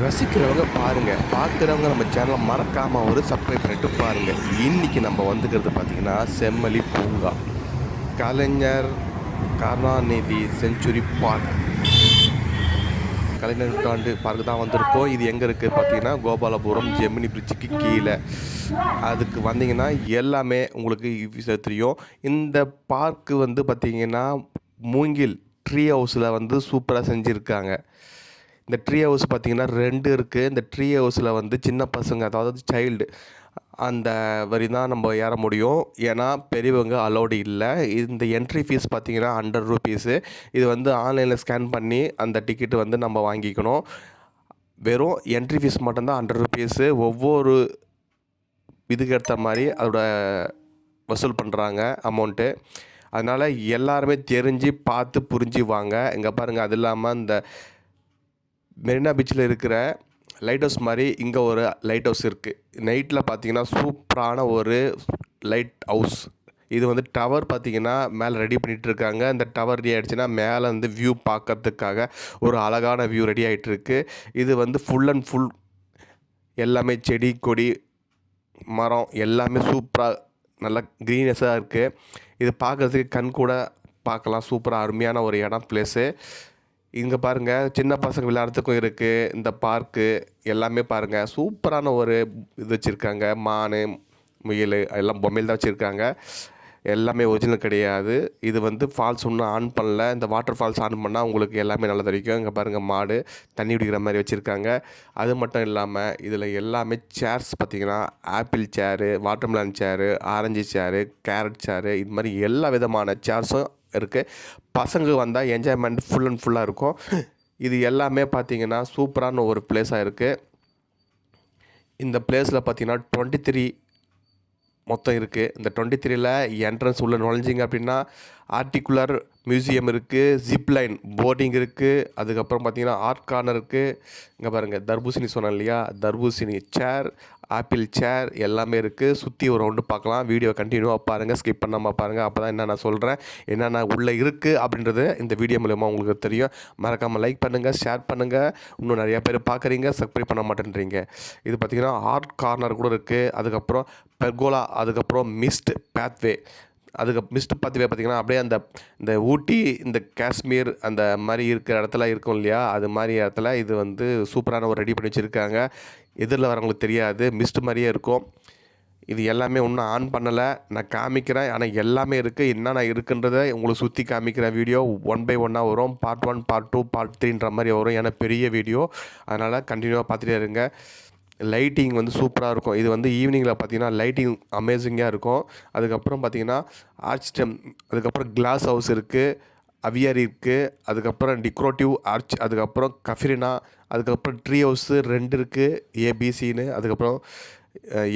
ரசிக்கிறவங்க பாருங்க. பார்க்குறவங்க நம்ம சேனல மறக்காம ஒரு சப்ஸ்கிரைப் பண்ணிட்டு பாருங்க. இன்னைக்கு நம்ம வந்துக்கிறது பார்த்தீங்கன்னா, செம்மொழி பூங்கா. கலைஞர் கருணாநிதி செஞ்சுரி பார்க். கலைஞர் நூற்றாண்டு பார்க் தான் வந்திருக்கோம். இது எங்கே இருக்குது பார்த்தீங்கன்னா, கோபாலபுரம் ஜெமினி பிரிட்ஜுக்கு கீழ. அதுக்கு வந்தீங்கன்னா, எல்லாமே உங்களுக்கு ஈஸியா தெரியும். இந்த பார்க்கு வந்து பார்த்தீங்கன்னா, மூங்கில் ட்ரீ ஹவுஸில் வந்து சூப்பரா செஞ்சிருக்காங்க. இந்த ட்ரீ ஹவுஸ் பார்த்தீங்கன்னா 2 இருக்குது. இந்த ட்ரீ ஹவுஸில் வந்து சின்ன பசங்க, அதாவது சைல்டு அந்த வரி தான் நம்ம ஏற முடியும். ஏன்னா பெரியவங்க அலோடு இல்லை. இந்த என்ட்ரி ஃபீஸ் பார்த்தீங்கன்னா ₹100. இது வந்து ஆன்லைனில் ஸ்கேன் பண்ணி அந்த டிக்கெட்டு வந்து நம்ம வாங்கிக்கணும். வெறும் என்ட்ரி ஃபீஸ் மட்டும்தான் ₹100. ஒவ்வொரு இதுக்கு ஏற்ற மாதிரி அதோட வசூல் பண்ணுறாங்க அமௌண்ட்டு. அதனால் எல்லாருமே தெரிஞ்சு பார்த்து புரிஞ்சு வாங்க. இங்கே பாருங்கள், அது இல்லாமல் இந்த மெரினா பீச்சில் இருக்கிற லைட் ஹவுஸ் மாதிரி இங்கே ஒரு லைட் ஹவுஸ் இருக்குது. நைட்டில் பார்த்தீங்கன்னா சூப்பரான ஒரு லைட் ஹவுஸ். இது வந்து டவர் பார்த்தீங்கன்னா மேலே ரெடி பண்ணிகிட்ருக்காங்க. இந்த டவர் ரெடி ஆகிடுச்சுன்னா மேலே வந்து வியூ பார்க்கறதுக்காக ஒரு அழகான வியூ ரெடி ஆகிட்டுருக்கு. இது வந்து ஃபுல் அண்ட் ஃபுல் எல்லாமே செடி கொடி மரம் எல்லாமே சூப்பராக நல்லா க்ரீனஸாக இருக்குது. இது பார்க்குறதுக்கு கண் கூட பார்க்கலாம். சூப்பராக அருமையான ஒரு இடம், பிளேஸு. இங்கே பாருங்கள், சின்ன பசங்க விளையாடுறதுக்கும் இருக்குது. இந்த பார்க்கு எல்லாமே பாருங்கள், சூப்பரான ஒரு இது வச்சுருக்காங்க. மான், முயல் எல்லாம் பொம்மையில் தான் வச்சுருக்காங்க. எல்லாமே ஒரிஜினல் கிடையாது. இது வந்து ஃபால்ஸ் இன்னும் ஆன் பண்ணல. இந்த வாட்டர் ஃபால்ஸ் ஆன் பண்ணால் உங்களுக்கு எல்லாமே நல்லா தெரியும். இங்கே பாருங்கள், மாடு தண்ணி குடிக்கிற மாதிரி வச்சுருக்காங்க. அது மட்டும் இல்லாமல் இதில் எல்லாமே சேர்ஸ் பார்த்திங்கன்னா, ஆப்பிள் சேரு, வாட்டர்மெலன் சேரு, ஆரஞ்சு சேரு, கேரட் சேரு, இது மாதிரி எல்லா விதமான சேர்ஸும் இருக்குது. பசங்க வந்தால் என்ஜாய்மெண்ட் ஃபுல் அண்ட் ஃபுல்லாக இருக்கும். இது எல்லாமே பார்த்திங்கன்னா சூப்பரான ஒரு பிளேஸாக இருக்குது. இந்த பிளேஸில் பார்த்திங்கன்னா 23 மொத்தம் இருக்குது. இந்த 23ல் என்ட்ரன்ஸ் உள்ளே நுழைஞ்சிங்க அப்படின்னா ஆர்டிகுலர் மியூசியம் இருக்குது, ஜிப்லைன் போட்டிங் இருக்குது, அதுக்கப்புறம் பார்த்திங்கன்னா ஆர்ட் கார்னர் இருக்குது. இங்கே பாருங்கள், தர்பூசணி சொன்னேன் இல்லையா, தர்பூசணி சேர், ஆப்பிள் சேர் எல்லாமே இருக்குது. சுற்றி ஒரு ரவுண்டு பார்க்கலாம். வீடியோ கண்டினியூவாக பாருங்கள், ஸ்கிப் பண்ணாமல் பாருங்கள். அப்போ தான் என்ன நான் சொல்கிறேன், என்னென்ன உள்ளே இருக்குது அப்படின்றது இந்த வீடியோ மூலமாக உங்களுக்கு தெரியும். மறக்காமல் லைக் பண்ணுங்கள், ஷேர் பண்ணுங்கள். இன்னும் நிறையா பேர் பார்க்குறீங்க, சப்ஸ்கிரைப் பண்ண மாட்டேன்றீங்க. இது பார்த்திங்கன்னா ஆர்ட் கார்னர் கூட இருக்குது. அதுக்கப்புறம் பெர்கோலா, அதுக்கப்புறம் மிஸ்ட் பாத்வே. மிஸ்ட் பாத்வே பார்த்திங்கன்னா அப்படியே இந்த ஊட்டி, இந்த காஷ்மீர் அந்த மாதிரி இருக்கிற இடத்துல இருக்கும் இல்லையா, அது மாதிரி இடத்துல இது வந்து சூப்பரான ஒரு ரெடி பண்ணி வச்சுருக்காங்க. எதிரில் வரவங்களுக்கு தெரியாது, மிஸ்ட் மாதிரியே இருக்கும். இது எல்லாமே இன்னும் ஆன் பண்ணலை, நான் காமிக்கிறேன். ஆனால் எல்லாமே இருக்குது. என்னென்ன இருக்குன்றதை உங்களுக்கு சுற்றி காமிக்கிற வீடியோ 1 பை 1 வரும். பார்ட் 1, பார்ட் 2, பார்ட் 3ன்ற மாதிரி வரும். ஏன்னா பெரிய வீடியோ, அதனால் கண்டினியூவாக பார்த்துட்டே இருங்க. லைட்டிங் வந்து சூப்பராக இருக்கும். இது வந்து ஈவினிங்கில் பார்த்தீங்கன்னா லைட்டிங் அமேசிங்காக இருக்கும். அதுக்கப்புறம் பார்த்தீங்கன்னா ஆர்ச்டம், அதுக்கப்புறம் கிளாஸ் ஹவுஸ் இருக்குது, அவியரி இருக்குது, அதுக்கப்புறம் டெக்கரேட்டிவ் ஆர்ச், அதுக்கப்புறம் கஃபிரினா, அதுக்கப்புறம் ட்ரீ ஹவுஸு 2 இருக்குது, ஏபிசின்னு, அதுக்கப்புறம்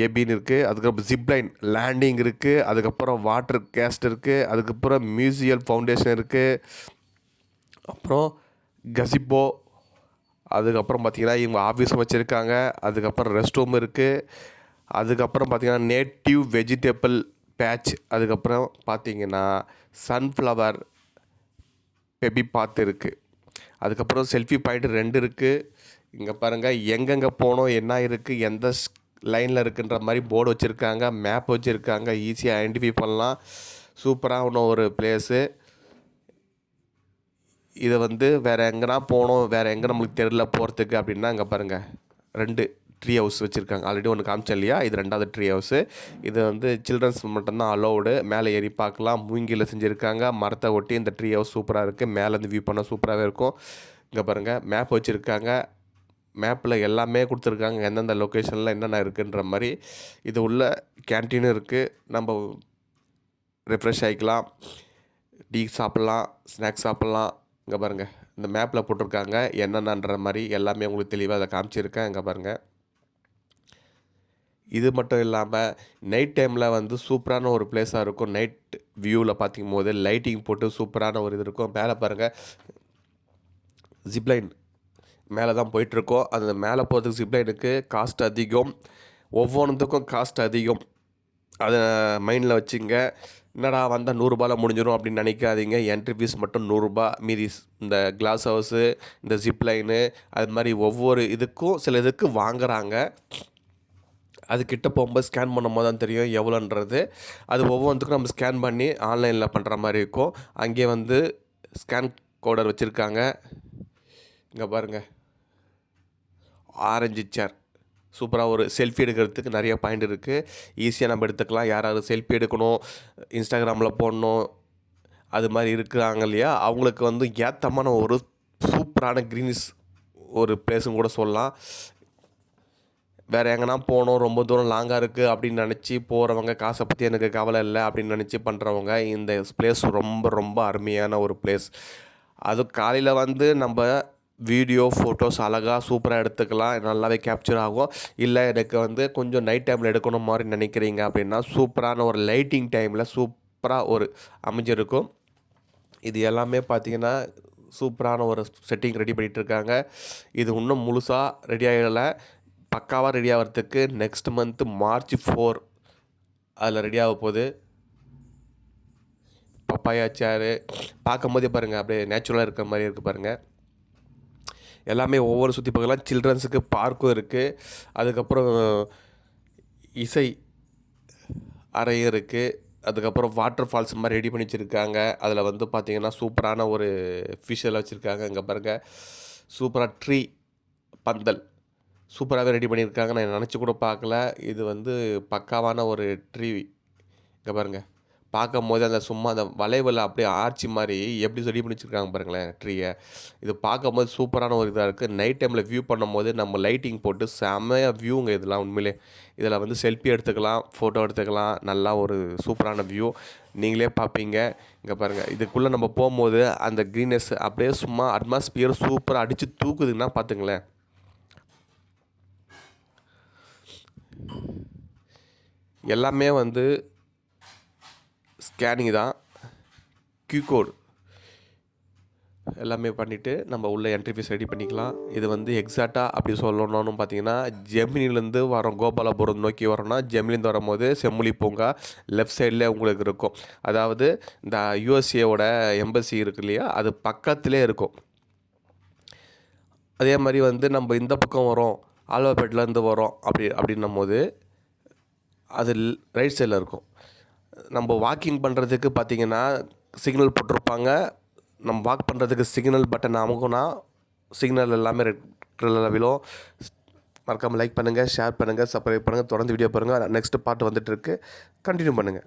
ஏபின்னு இருக்குது, அதுக்கப்புறம் ஜிப்லைன் லேண்டிங் இருக்குது, அதுக்கப்புறம் வாட்டர் கேஸ்ட் இருக்குது, அதுக்கப்புறம் மியூசியல் ஃபவுண்டேஷன் இருக்குது, அப்புறம் கசிப்போ, அதுக்கப்புறம் பார்த்திங்கன்னா இவங்க ஆஃபீஸும் வச்சுருக்காங்க, அதுக்கப்புறம் ரெஸ்ட் ரூம் இருக்குது, அதுக்கப்புறம் பார்த்திங்கன்னா நேட்டிவ் வெஜிடபிள் பேட்ச், அதுக்கப்புறம் பார்த்திங்கன்னா சன்ஃப்ளவர் பெபி பாத் இருக்குது, அதுக்கப்புறம் செல்ஃபி பாயிண்ட் 2 இருக்குது. இங்கே பாருங்கள், எங்கெங்கே போனோம், என்ன இருக்குது, எந்த லைனில் இருக்குன்ற மாதிரி போர்டு வச்சுருக்காங்க, மேப் வச்சுருக்காங்க, ஈஸியாக ஐடென்டிஃபை பண்ணலாம். சூப்பரான ஒரு பிளேஸு. இதை வந்து வேறு எங்கேனா போகணும், வேறு எங்கே நம்மளுக்கு தெரியல போகிறதுக்கு அப்படின்னா இங்கே பாருங்கள், 2 ட்ரீ ஹவுஸ் வச்சுருக்காங்க. ஆல்ரெடி ஒன்று காமிச்சேன் இல்லையா, இது 2வது ட்ரீ ஹவுஸு. இது வந்து சில்ட்ரன்ஸ் மட்டும்தான் அலோவுடு. மேலே ஏறி பார்க்கலாம். மூங்கில் செஞ்சுருக்காங்க, மரத்தை ஒட்டி. இந்த ட்ரீ ஹவுஸ் சூப்பராக இருக்குது. மேலேருந்து வியூ பண்ணால் சூப்பராகவே இருக்கும். இங்கே பாருங்கள், மேப் வச்சுருக்காங்க. மேப்பில் எல்லாமே கொடுத்துருக்காங்க, எந்தெந்த லொக்கேஷனில் என்னென்ன இருக்குன்ற மாதிரி. இது உள்ள கேன்டீனும் இருக்குது, நம்ம ரெஃப்ரெஷ் ஆகிக்கலாம், டீ சாப்பிட்லாம், ஸ்நாக்ஸ் சாப்பிட்லாம். இங்கே பாருங்கள், இந்த மேப்பில் போட்டிருக்காங்க என்னென்னன்ற மாதிரி எல்லாமே உங்களுக்கு தெளிவாக அதை காமிச்சிருக்கேன். இங்கே பாருங்கள். இது மட்டும் இல்லாமல் நைட் டைமில் வந்து சூப்பரான ஒரு பிளேஸாக இருக்கும். நைட் வியூவில் பார்த்திக்கும் போது லைட்டிங் போட்டு சூப்பரான ஒரு இது இருக்கும். மேலே பாருங்கள், ஜிப்லைன் மேலே தான் போயிட்டுருக்கோம். அந்த மேலே போகிறதுக்கு ஜிப்லைனுக்கு காஸ்ட் அதிகம், ஒவ்வொன்றுத்துக்கும் காஸ்ட் அதிகம். அதை மைண்டில் வச்சுங்க. என்னடா வந்தால் ரூ. 100ல முடிஞ்சிடும் அப்படின்னு நினைக்காதீங்க. என்ட்ரி ஃபீஸ் மட்டும் ரூ. 100. மீதி இந்த கிளாஸ் ஹவுஸு, இந்த ஜிப் லைனு, அது மாதிரி ஒவ்வொரு இதுக்கும் சில இதுக்கு வாங்குறாங்க. அது கிட்ட போகும்போது ஸ்கேன் பண்ணும்போது தான் தெரியும் எவ்வளோன்றது. அது ஒவ்வொன்றுத்துக்கும் நம்ம ஸ்கேன் பண்ணி ஆன்லைனில் பண்ணுற மாதிரி இருக்கும். அங்கேயே வந்து ஸ்கேன் கோடர் வச்சுருக்காங்க. இங்கே பாருங்கள், ஆரஞ்சு சேர் சூப்பராக ஒரு செல்ஃபி எடுக்கிறதுக்கு நிறைய பாயிண்ட் இருக்குது. ஈஸியாக நம்ம எடுத்துக்கலாம். யாராவது செல்ஃபி எடுக்கணும், இன்ஸ்டாகிராமில் போடணும், அது மாதிரி இருக்கிறாங்க இல்லையா, அவங்களுக்கு வந்து ஏற்றமான ஒரு சூப்பரான க்ரீனிஸ் ஒரு பிளேஸுன்னு கூட சொல்லலாம். வேறு எங்கன்னா போகணும், ரொம்ப தூரம் லாங்காக இருக்குது அப்படின்னு நினச்சி போகிறவங்க, காசை பற்றி எனக்கு கவலை இல்லை அப்படின்னு நினச்சி பண்ணுறவங்க, இந்த பிளேஸ் ரொம்ப ரொம்ப அருமையான ஒரு பிளேஸ். அதுவும் காலையில் வந்து நம்ம வீடியோ, ஃபோட்டோஸ் அழகாக சூப்பராக எடுத்துக்கலாம், நல்லாவே கேப்சர் ஆகும். இல்லை எனக்கு வந்து கொஞ்சம் நைட் டைமில் எடுக்கணும் மாதிரி நினைக்கிறீங்க அப்படின்னா சூப்பரான ஒரு லைட்டிங் டைமில் சூப்பராக ஒரு அமைஞ்சிருக்கும். இது எல்லாமே பார்த்திங்கன்னா சூப்பரான ஒரு செட்டிங் ரெடி பண்ணிகிட்ருக்காங்க. இது இன்னும் முழுசாக ரெடி ஆகலை. பக்காவாக ரெடி ஆகிறதுக்கு நெக்ஸ்ட் மந்த்து March 4 அதில் ரெடி ஆக போகுது. பப்பாயா சேரு பார்க்கும் போதே பாருங்கள், அப்படியே நேச்சுரலாக இருக்கிற மாதிரி இருக்குது பாருங்கள். எல்லாமே ஒவ்வொரு சுற்றி பார்க்கலாம். சில்ட்ரன்ஸுக்கு பார்க்கும் இருக்குது. அதுக்கப்புறம் இசை அறையும் இருக்குது. அதுக்கப்புறம் வாட்டர் ஃபால்ஸ் மாதிரி ரெடி பண்ணி வச்சுருக்காங்க. அதில் வந்து பார்த்திங்கன்னா சூப்பரான ஒரு ஃபிஷ்ஷெல்லாம் வச்சுருக்காங்க. இங்கே பாருங்கள், சூப்பராக ட்ரீ பந்தல் சூப்பராகவே ரெடி பண்ணியிருக்காங்க. நான் நினச்சி கூட பார்க்கல. இது வந்து பக்காவான ஒரு ட்ரீ. இங்கே பாருங்கள், பார்க்கும் போது அந்த சும்மா அந்த வளைவில் அப்படியே ஆர்ச்சி மாதிரி எப்படி ரெடி பண்ணி வச்சுருக்காங்க பாருங்களேன் ட்ரீயை. இது பார்க்கும்போது சூப்பரான ஒரு இதாக இருக்குது. நைட் டைமில் வியூ பண்ணும்போது நம்ம லைட்டிங் போட்டு செம்மையாக வியூங்க இதெல்லாம். உண்மையிலே இதில் வந்து செல்ஃபி எடுத்துக்கலாம், ஃபோட்டோ எடுத்துக்கலாம். நல்லா ஒரு சூப்பரான வியூ நீங்களே பார்ப்பீங்க. இங்கே பாருங்கள், இதுக்குள்ளே நம்ம போகும்போது அந்த க்ரீனஸ் அப்படியே சும்மா அட்மாஸ்பியர் சூப்பராக அடித்து தூக்குதுன்னா பார்த்துங்களேன். எல்லாமே வந்து ஸ்கேனிங் தான், கியூ கோட் எல்லாமே பண்ணிவிட்டு நம்ம உள்ள என்ட்ரி ஃபீஸ் ரெடி பண்ணிக்கலாம். இது வந்து எக்ஸாக்டாக அப்படி சொல்லணும்னு பார்த்தீங்கன்னா, ஜெமினிலேருந்து வரோம், கோபாலபுரம் நோக்கி வரோம்னா ஜெமினிலேருந்து வரும்போது செம்மொழி பூங்கா லெஃப்ட் சைடில் உங்களுக்கு இருக்கும். அதாவது இந்த யூஎஸ்ஏவோட எம்பசி இருக்கு இல்லையா, அது பக்கத்திலே இருக்கும். அதே மாதிரி வந்து நம்ம இந்த பக்கம் வரோம், ஆல்வாபேட்லேருந்து வரோம் அப்படின்னும் போது அது ரைட் சைடில் இருக்கும். நம்ம வாக்கிங் பண்ணுறதுக்கு பார்த்திங்கன்னா சிக்னல் போட்டிருப்பாங்க. நம்ம வாக் பண்ணுறதுக்கு சிக்னல் பட்டன் அமுக்குனா சிக்னல் எல்லாமே ரெட் கலரில் விழும். மறக்காமல் லைக் பண்ணுங்கள், ஷேர் பண்ணுங்கள், சப்ஸ்கிரைப் பண்ணுங்கள். தொடர்ந்து வீடியோ பாருங்கள். நெக்ஸ்ட் பார்ட் வந்துட்டுருக்கு, கண்டினியூ பண்ணுங்கள்.